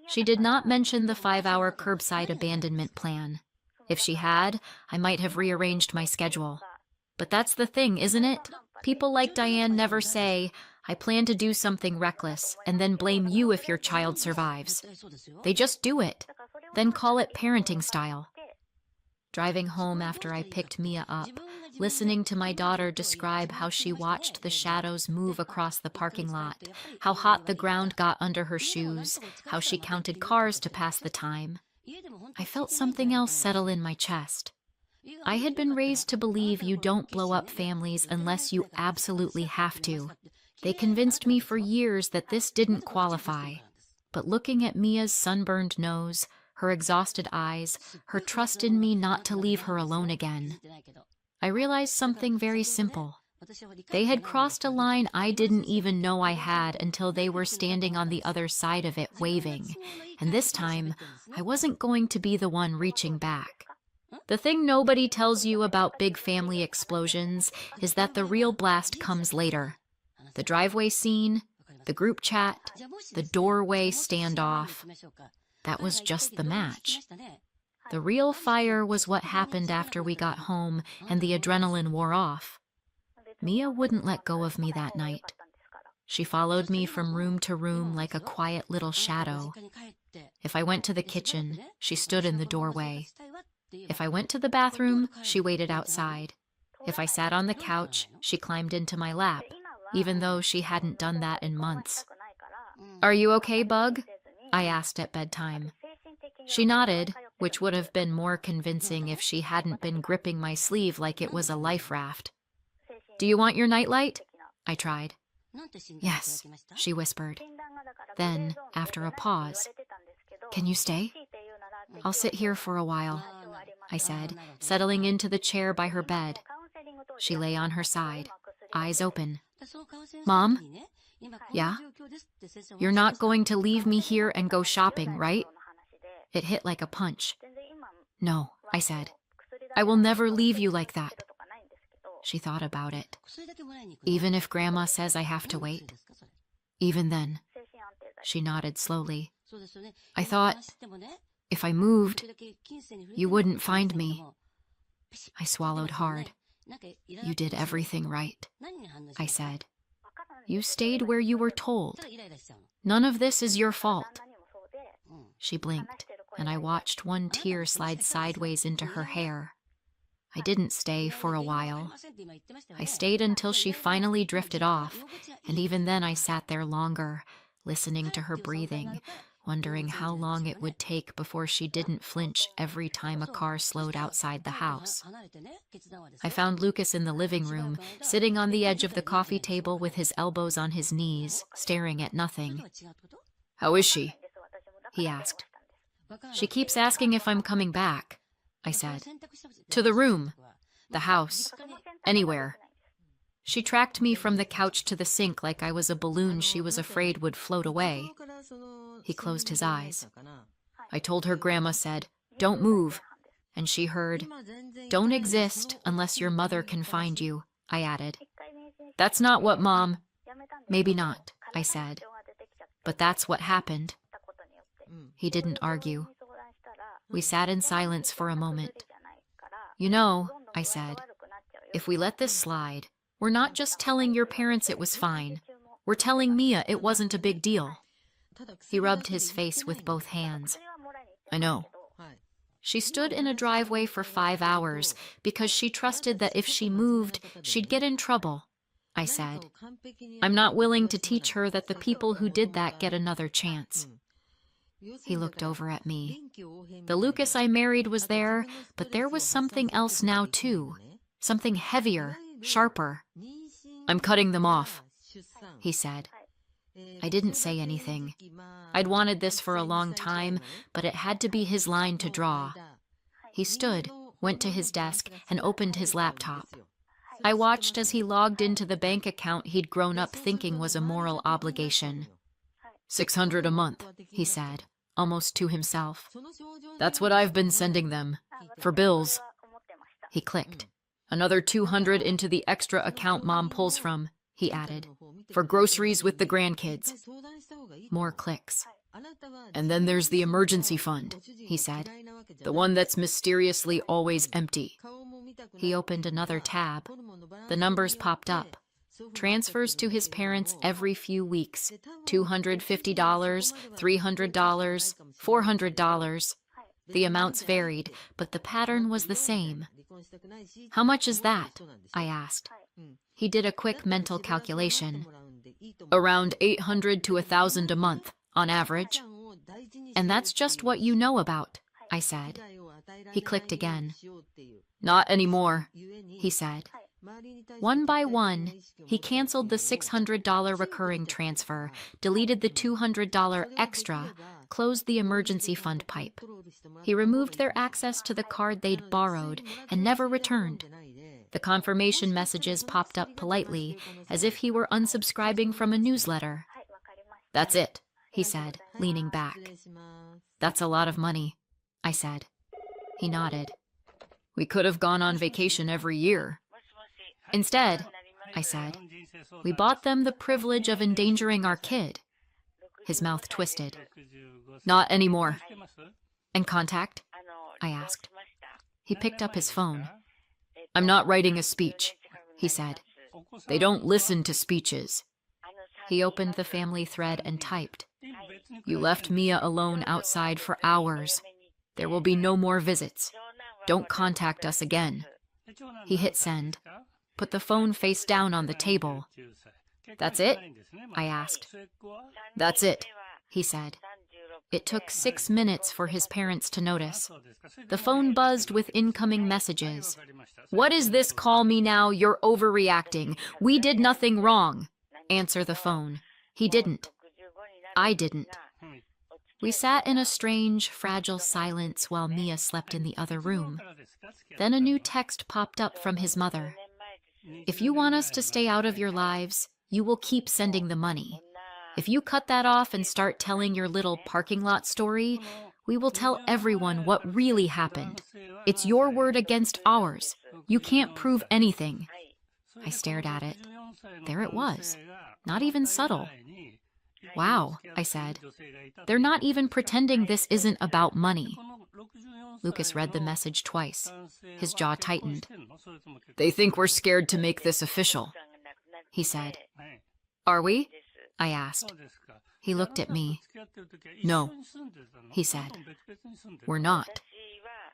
She did not mention the 5-hour curbside abandonment plan. If she had, I might have rearranged my schedule. But that's the thing, isn't it? People like Diane never say, "I plan to do something reckless," and then blame you if your child survives. They just do it, then call it parenting style. Driving home after I picked Mia up, listening to my daughter describe how she watched the shadows move across the parking lot, how hot the ground got under her shoes, how she counted cars to pass the time, I felt something else settle in my chest. I had been raised to believe you don't blow up families unless you absolutely have to. They convinced me for years that this didn't qualify. But looking at Mia's sunburned nose, her exhausted eyes, her trust in me not to leave her alone again, I realized something very simple. They had crossed a line I didn't even know I had until they were standing on the other side of it waving, and this time I wasn't going to be the one reaching back. The thing nobody tells you about big family explosions is that the real blast comes later. The driveway scene, the group chat, the doorway standoff. That was just the match. The real fire was what happened after we got home and the adrenaline wore off. Mia wouldn't let go of me that night. She followed me from room to room like a quiet little shadow. If I went to the kitchen, she stood in the doorway. If I went to the bathroom, she waited outside. If I sat on the couch, she climbed into my lap, even though she hadn't done that in months. "Are you okay, Bug?" I asked at bedtime. She nodded, which would have been more convincing if she hadn't been gripping my sleeve like it was a life raft. "Do you want your nightlight?" I tried. "Yes," she whispered. Then, after a pause, "Can you stay?" "I'll sit here for a while," I said, settling into the chair by her bed. She lay on her side, eyes open. "Mom?" "Yeah?" "You're not going to leave me here and go shopping, right?" It hit like a punch. "No," I said. I will never leave you like that. She thought about it. Even if Grandma says I have to wait? Even then. She nodded slowly. I thought, if I moved, you wouldn't find me. I swallowed hard. You did everything right, I said. You stayed where you were told. None of this is your fault. She blinked, and I watched one tear slide sideways into her hair. I didn't stay for a while. I stayed until she finally drifted off, and even then I sat there longer, listening to her breathing, wondering how long it would take before she didn't flinch every time a car slowed outside the house. I found Lucas in the living room, sitting on the edge of the coffee table with his elbows on his knees, staring at nothing. How is she? He asked. She keeps asking if I'm coming back, I said. To the room, the house, anywhere. She tracked me from the couch to the sink like I was a balloon she was afraid would float away. He closed his eyes. I told her Grandma said, "Don't move," and she heard, "Don't exist unless your mother can find you," I added. That's not what Mom... Maybe not, I said. But that's what happened. He didn't argue. We sat in silence for a moment. You know, I said, if we let this slide, we're not just telling your parents it was fine. We're telling Mia it wasn't a big deal. He rubbed his face with both hands. I know. She stood in a driveway for 5 hours because she trusted that if she moved, she'd get in trouble, I said. I'm not willing to teach her that the people who did that get another chance. He looked over at me. The Lucas I married was there, but there was something else now too. Something heavier, sharper. I'm cutting them off, he said. I didn't say anything. I'd wanted this for a long time, but it had to be his line to draw. He stood, went to his desk, and opened his laptop. I watched as he logged into the bank account he'd grown up thinking was a moral obligation. $600 a month, he said, almost to himself. That's what I've been sending them. For bills. He clicked. Another $200 into the extra account Mom pulls from, he added. For groceries with the grandkids. More clicks. And then there's the emergency fund, he said. The one that's mysteriously always empty. He opened another tab. The numbers popped up. Transfers to his parents every few weeks. $250, $300, $400. The amounts varied, but the pattern was the same. How much is that? I asked. He did a quick mental calculation. Around $800 to $1,000 a month, on average. And that's just what you know about, I said. He clicked again. Not anymore, he said. One by one, he canceled the $600 recurring transfer, deleted the $200 extra, closed the emergency fund pipe. He removed their access to the card they'd borrowed and never returned. The confirmation messages popped up politely, as if he were unsubscribing from a newsletter. That's it, he said, leaning back. That's a lot of money, I said. He nodded. We could have gone on vacation every year. Instead, I said, we bought them the privilege of endangering our kid. His mouth twisted. Not anymore. And contact? I asked. He picked up his phone. I'm not writing a speech, he said. They don't listen to speeches. He opened the family thread and typed. You left Mia alone outside for hours. There will be no more visits. Don't contact us again. He hit send. Put the phone face down on the table. That's it? I asked. That's it, he said. It took 6 minutes for his parents to notice. The phone buzzed with incoming messages. What is this? Call me now. You're overreacting. We did nothing wrong. Answer the phone. He didn't. I didn't. We sat in a strange, fragile silence while Mia slept in the other room. Then a new text popped up from his mother. If you want us to stay out of your lives, you will keep sending the money. If you cut that off and start telling your little parking lot story, We will tell everyone what really happened. It's your word against ours. You can't prove anything. I stared at it. There it was. Not even subtle. Wow, I said. They're not even pretending this isn't about money. Lucas read the message twice. His jaw tightened. They think we're scared to make this official, he said. Are we? I asked. He looked at me. No, he said. We're not.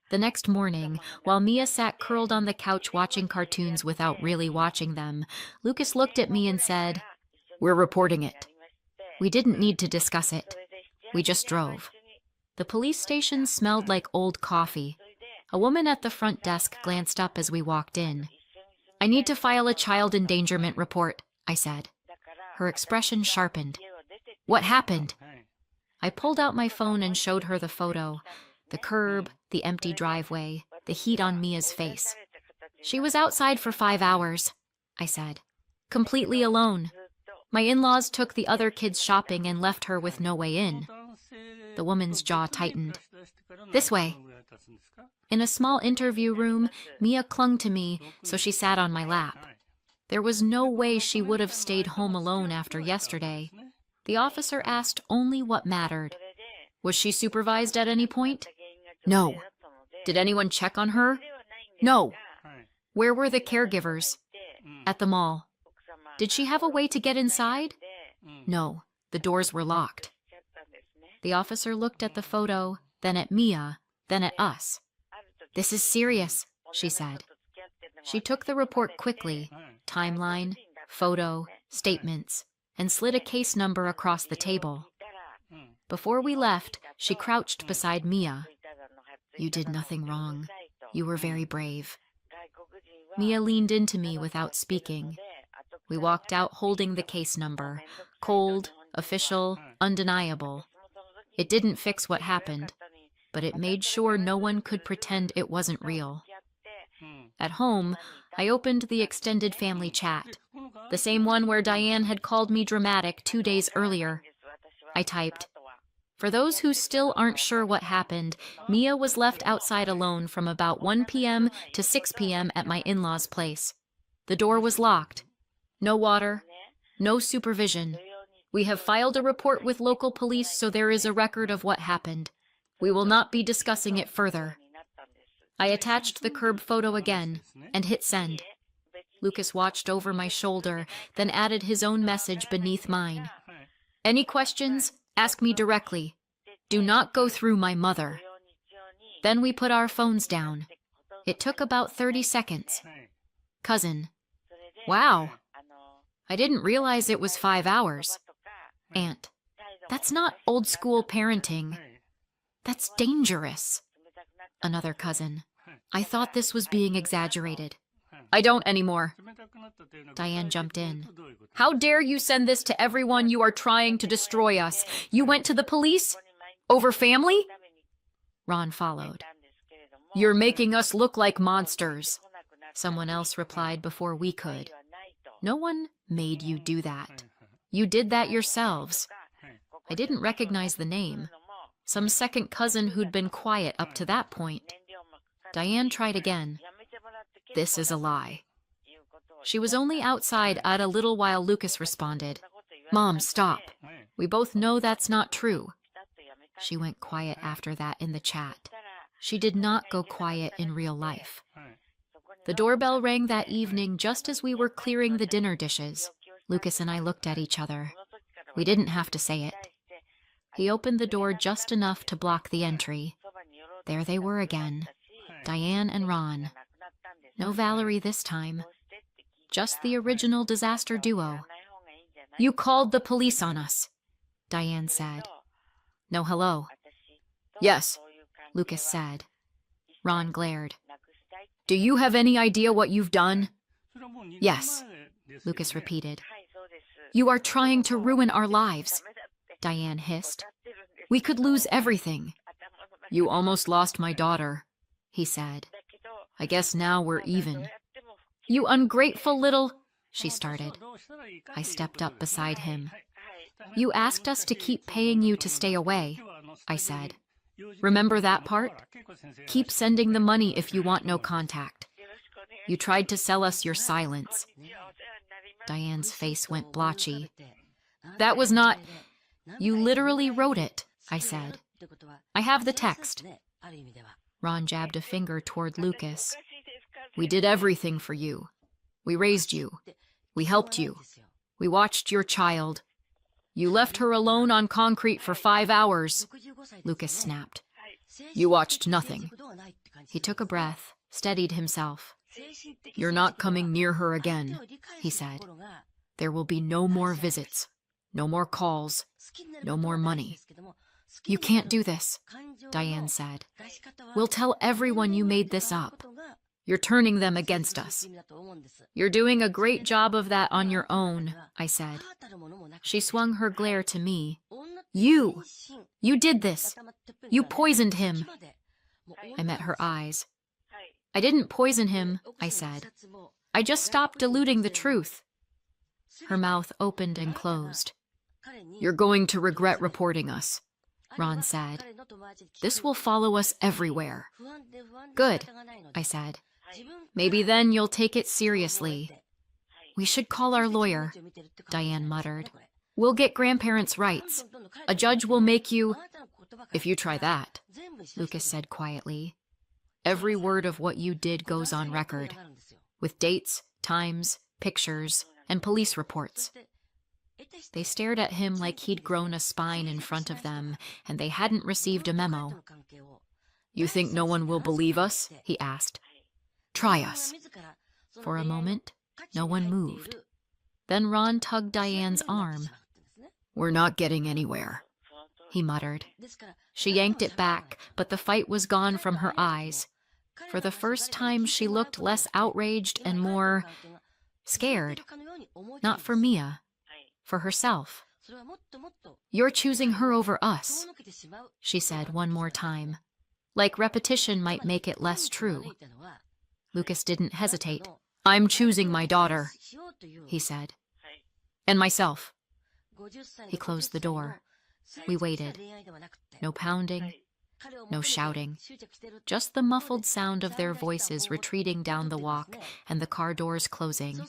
The next morning, while Mia sat curled on the couch watching cartoons without really watching them, Lucas looked at me and said, We're reporting it. We didn't need to discuss it. We just drove. The police station smelled like old coffee. A woman at the front desk glanced up as we walked in. I need to file a child endangerment report, I said. Her expression sharpened. What happened? I pulled out my phone and showed her the photo. The curb, the empty driveway, the heat on Mia's face. She was outside for 5 hours, I said. Completely alone. My in-laws took the other kids shopping and left her with no way in. The woman's jaw tightened. This way. In a small interview room, Mia clung to me, so she sat on my lap. There was no way she would have stayed home alone after yesterday. The officer asked only what mattered. Was she supervised at any point? No. Did anyone check on her? No. Where were the caregivers? At the mall. Did she have a way to get inside? No. The doors were locked. The officer looked at the photo, then at Mia, then at us. This is serious, she said. She took the report quickly, timeline, photo, statements, and slid a case number across the table. Before we left, she crouched beside Mia. You did nothing wrong. You were very brave. Mia leaned into me without speaking. We walked out holding the case number, cold, official, undeniable. It didn't fix what happened, but it made sure no one could pretend it wasn't real. At home, I opened the extended family chat, the same one where Diane had called me dramatic 2 days earlier. I typed, For those who still aren't sure what happened, Mia was left outside alone from about 1 p.m. to 6 p.m. at my in-laws' place. The door was locked. No water, no supervision. We have filed a report with local police, so there is a record of what happened. We will not be discussing it further. I attached the curb photo again and hit send. Lucas watched over my shoulder, then added his own message beneath mine. Any questions? Ask me directly. Do not go through my mother. Then we put our phones down. It took about 30 seconds. Cousin. Wow. I didn't realize it was 5 hours. Aunt. That's not old school parenting. That's dangerous. Another cousin. I thought this was being exaggerated. I don't anymore. Diane jumped in. How dare you send this to everyone? You are trying to destroy us. You went to the police? Over family? Ron followed. You're making us look like monsters. Someone else replied before we could. No one made you do that. You did that yourselves. I didn't recognize the name. Some second cousin who'd been quiet up to that point. Diane tried again. This is a lie. She was only outside at a little while Lucas responded. Mom, stop. We both know that's not true. She went quiet after that in the chat. She did not go quiet in real life. The doorbell rang that evening just as we were clearing the dinner dishes. Lucas and I looked at each other. We didn't have to say it. He opened the door just enough to block the entry. There they were again, Diane and Ron. No Valerie this time. Just the original disaster duo. You called the police on us, Diane said. No hello. Yes, Lucas said. Ron glared. Do you have any idea what you've done? Yes, Lucas repeated. You are trying to ruin our lives, Diane hissed. We could lose everything. You almost lost my daughter, he said. I guess now we're even. You ungrateful little... she started. I stepped up beside him. You asked us to keep paying you to stay away, I said. Remember that part? Keep sending the money if you want no contact. You tried to sell us your silence. Diane's face went blotchy. That was not... You literally wrote it, I said. I have the text. Ron jabbed a finger toward Lucas. We did everything for you. We raised you. We helped you. We watched your child. You left her alone on concrete for 5 hours, Lucas snapped. You watched nothing. He took a breath, steadied himself. You're not coming near her again, he said. There will be no more visits, no more calls, no more money. You can't do this, Diane said. We'll tell everyone you made this up. You're turning them against us. You're doing a great job of that on your own, I said. She swung her glare to me. You did this. You poisoned him. I met her eyes. I didn't poison him, I said. I just stopped diluting the truth. Her mouth opened and closed. You're going to regret reporting us, Ron said. This will follow us everywhere. Good, I said. Maybe then you'll take it seriously. We should call our lawyer, Diane muttered. We'll get grandparents' rights. A judge will make you... If you try that, Lucas said quietly. Every word of what you did goes on record, with dates, times, pictures, and police reports. They stared at him like he'd grown a spine in front of them, and they hadn't received a memo. You think no one will believe us? He asked. Try us. For a moment, no one moved. Then Ron tugged Diane's arm. We're not getting anywhere, he muttered. She yanked it back, but the fight was gone from her eyes. For the first time, she looked less outraged and more scared. Not for Mia, for herself. You're choosing her over us, she said one more time. Like repetition might make it less true. Lucas didn't hesitate. I'm choosing my daughter, he said. And myself. He closed the door. We waited. No pounding, no shouting. Just the muffled sound of their voices retreating down the walk and the car doors closing.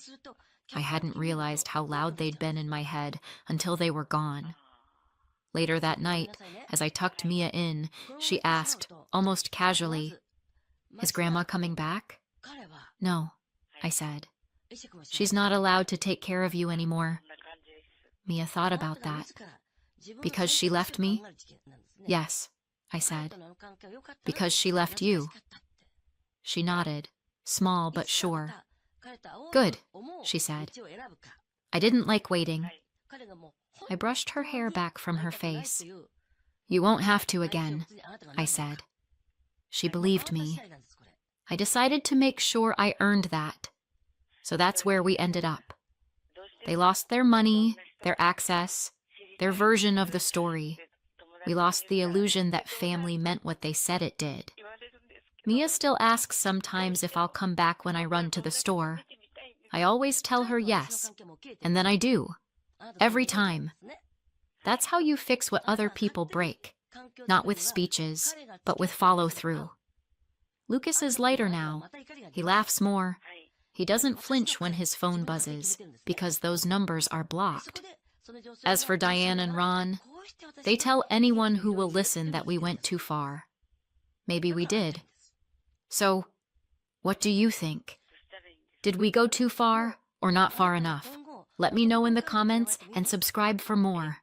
I hadn't realized how loud they'd been in my head until they were gone. Later that night, as I tucked Mia in, she asked, almost casually, Is Grandma coming back? No, I said. She's not allowed to take care of you anymore. Mia thought about that. Because she left me? Yes, I said. Because she left you. She nodded, small but sure. Good, she said. I didn't like waiting. I brushed her hair back from her face. You won't have to again, I said. She believed me. I decided to make sure I earned that. So that's where we ended up. They lost their money, their access, their version of the story. We lost the illusion that family meant what they said it did. Mia still asks sometimes if I'll come back when I run to the store. I always tell her yes, and then I do. Every time. That's how you fix what other people break. Not with speeches, but with follow-through. Lucas is lighter now. He laughs more. He doesn't flinch when his phone buzzes, because those numbers are blocked. As for Diane and Ron, they tell anyone who will listen that we went too far. Maybe we did. So, what do you think? Did we go too far, or not far enough? Let me know in the comments and subscribe for more.